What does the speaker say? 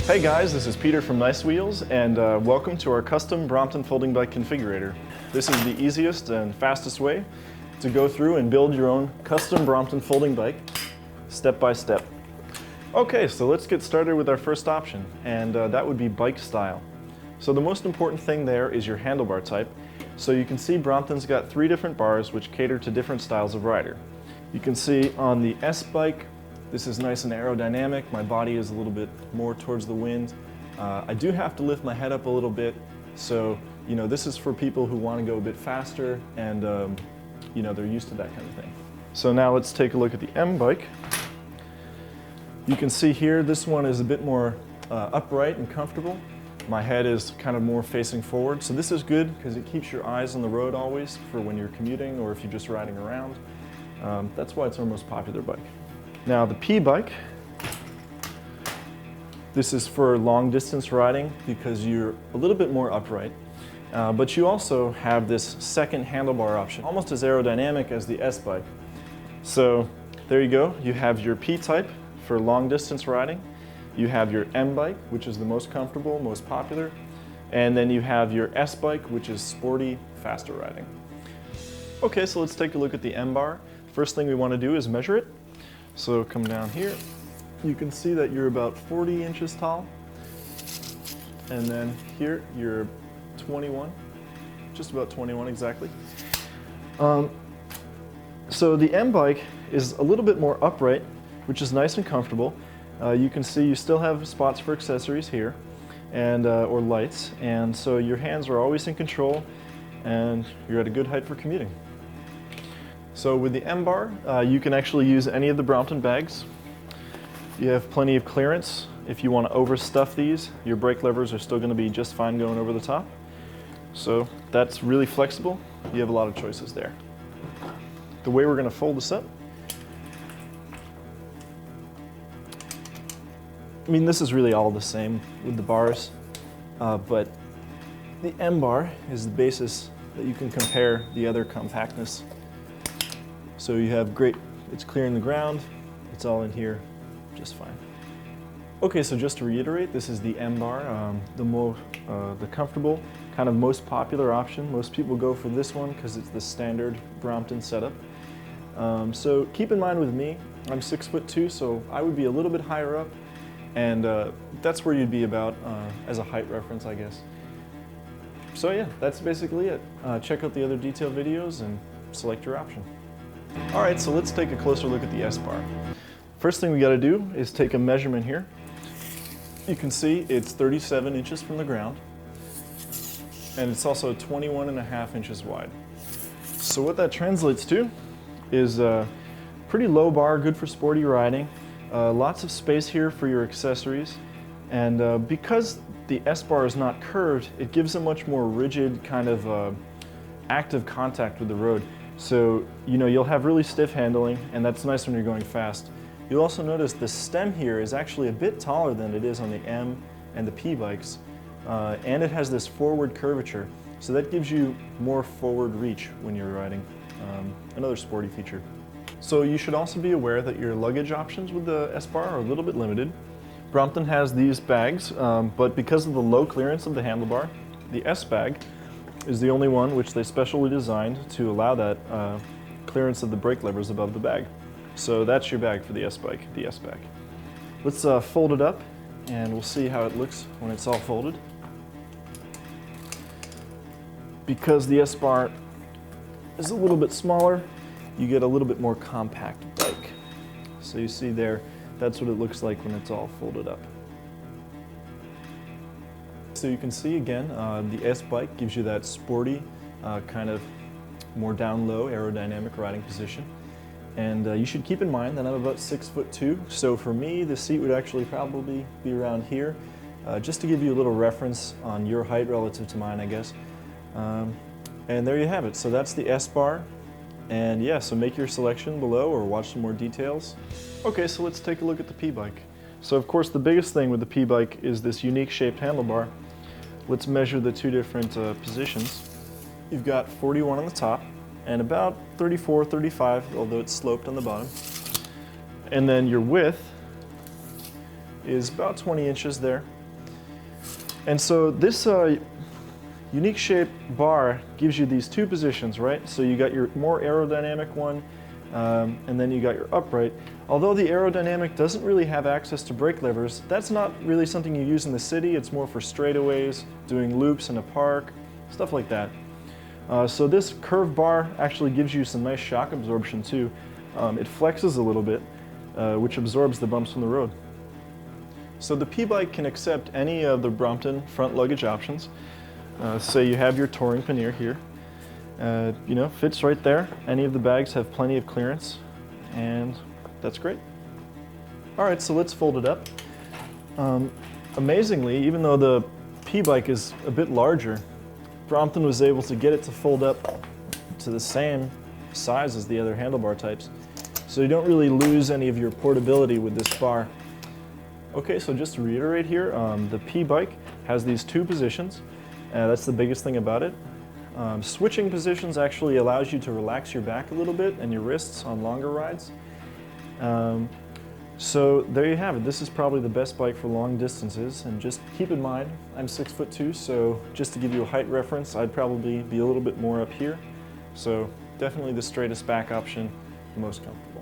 Hey guys, this is Peter from Nice Wheels, and welcome to our custom Brompton folding bike configurator. This is the easiest and fastest way to go through and build your own custom Brompton folding bike, step by step. Okay, so let's get started with our first option, and that would be bike style. So the most important thing there is your handlebar type. So you can see Brompton's got 3 different bars which cater to different styles of rider. You can see on the S bike, this is nice and aerodynamic. My body is a little bit more towards the wind. I do have to lift my head up a little bit, so this is for people who want to go a bit faster and they're used to that kind of thing. So now let's take a look at the M bike. You can see here this one is a bit more upright and comfortable. My head is kind of more facing forward, so this is good because it keeps your eyes on the road always for when you're commuting or if you're just riding around. That's why it's our most popular bike. Now the P bike, this is for long distance riding because you're a little bit more upright, but you also have this second handlebar option, almost as aerodynamic as the S bike. So there you go, you have your P type for long distance riding, you have your M bike, which is the most comfortable, most popular, and then you have your S bike, which is sporty, faster riding. Okay, so let's take a look at the M bar. First thing we want to do is measure it. So come down here, you can see that you're about 40 inches tall, and then here you're 21, just about 21 exactly. So the M bike is a little bit more upright, which is nice and comfortable. You can see you still have spots for accessories here, and or lights, and so your hands are always in control, and you're at a good height for commuting. So with the M bar, you can actually use any of the Brompton bags. You have plenty of clearance. If you want to overstuff these, your brake levers are still going to be just fine going over the top. So that's really flexible. You have a lot of choices there. The way we're going to fold this up, I mean, this is really all the same with the bars, but the M bar is the basis that you can compare the other compactness. So you have great, it's clearing the ground, it's all in here just fine. Okay, so just to reiterate, this is the M bar, the comfortable, kind of most popular option. Most people go for this one because it's the standard Brompton setup. So keep in mind with me, I'm 6'2", so I would be a little bit higher up, and that's where you'd be about as a height reference, I guess. So yeah, that's basically it. Check out the other detailed videos and select your option. All right, so let's take a closer look at the S bar. First thing we got to do is take a measurement here. You can see it's 37 inches from the ground, and it's also 21.5 inches wide. So what that translates to is a pretty low bar, good for sporty riding. Lots of space here for your accessories, and because the S bar is not curved, it gives a much more rigid kind of active contact with the road. So you'll have really stiff handling, and that's nice when you're going fast. You'll also notice the stem here is actually a bit taller than it is on the M and the P bikes, and it has this forward curvature, so that gives you more forward reach when you're riding. Another sporty feature. So you should also be aware that your luggage options with the S bar are a little bit limited. Brompton has these bags, but because of the low clearance of the handlebar, the S bag is the only one which they specially designed to allow that clearance of the brake levers above the bag. So that's your bag for the S bike, the S bag. Let's fold it up and we'll see how it looks when it's all folded. Because the S bar is a little bit smaller, you get a little bit more compact bike. So you see there, that's what it looks like when it's all folded up. So you can see again, the S bike gives you that sporty, kind of more down low aerodynamic riding position. And you should keep in mind that I'm about 6'2", so for me the seat would actually probably be around here, just to give you a little reference on your height relative to mine, I guess. And there you have it. So that's the S bar, and yeah, so make your selection below or watch some more details. Okay, so let's take a look at the P bike. So of course the biggest thing with the P bike is this unique shaped handlebar. Let's measure the 2 different positions. You've got 41 on the top and about 34, 35, although it's sloped on the bottom. And then your width is about 20 inches there. And so this unique shape bar gives you these two positions, right? So you got your more aerodynamic one, and then you got your upright. Although the aerodynamic doesn't really have access to brake levers, that's not really something you use in the city. It's more for straightaways, doing loops in a park, stuff like that. So this curved bar actually gives you some nice shock absorption too. It flexes a little bit, which absorbs the bumps from the road. So the P-Bike can accept any of the Brompton front luggage options. Say you have your touring pannier here. Fits right there. Any of the bags have plenty of clearance, and that's great. All right, so let's fold it up. Amazingly, even though the P-Bike is a bit larger, Brompton was able to get it to fold up to the same size as the other handlebar types. So you don't really lose any of your portability with this bar. Okay, so just to reiterate here, the P-Bike has these two positions. That's the biggest thing about it. Switching positions actually allows you to relax your back a little bit and your wrists on longer rides. So there you have it. This is probably the best bike for long distances, and just keep in mind, I'm 6'2", so just to give you a height reference, I'd probably be a little bit more up here. So definitely the straightest back option, the most comfortable.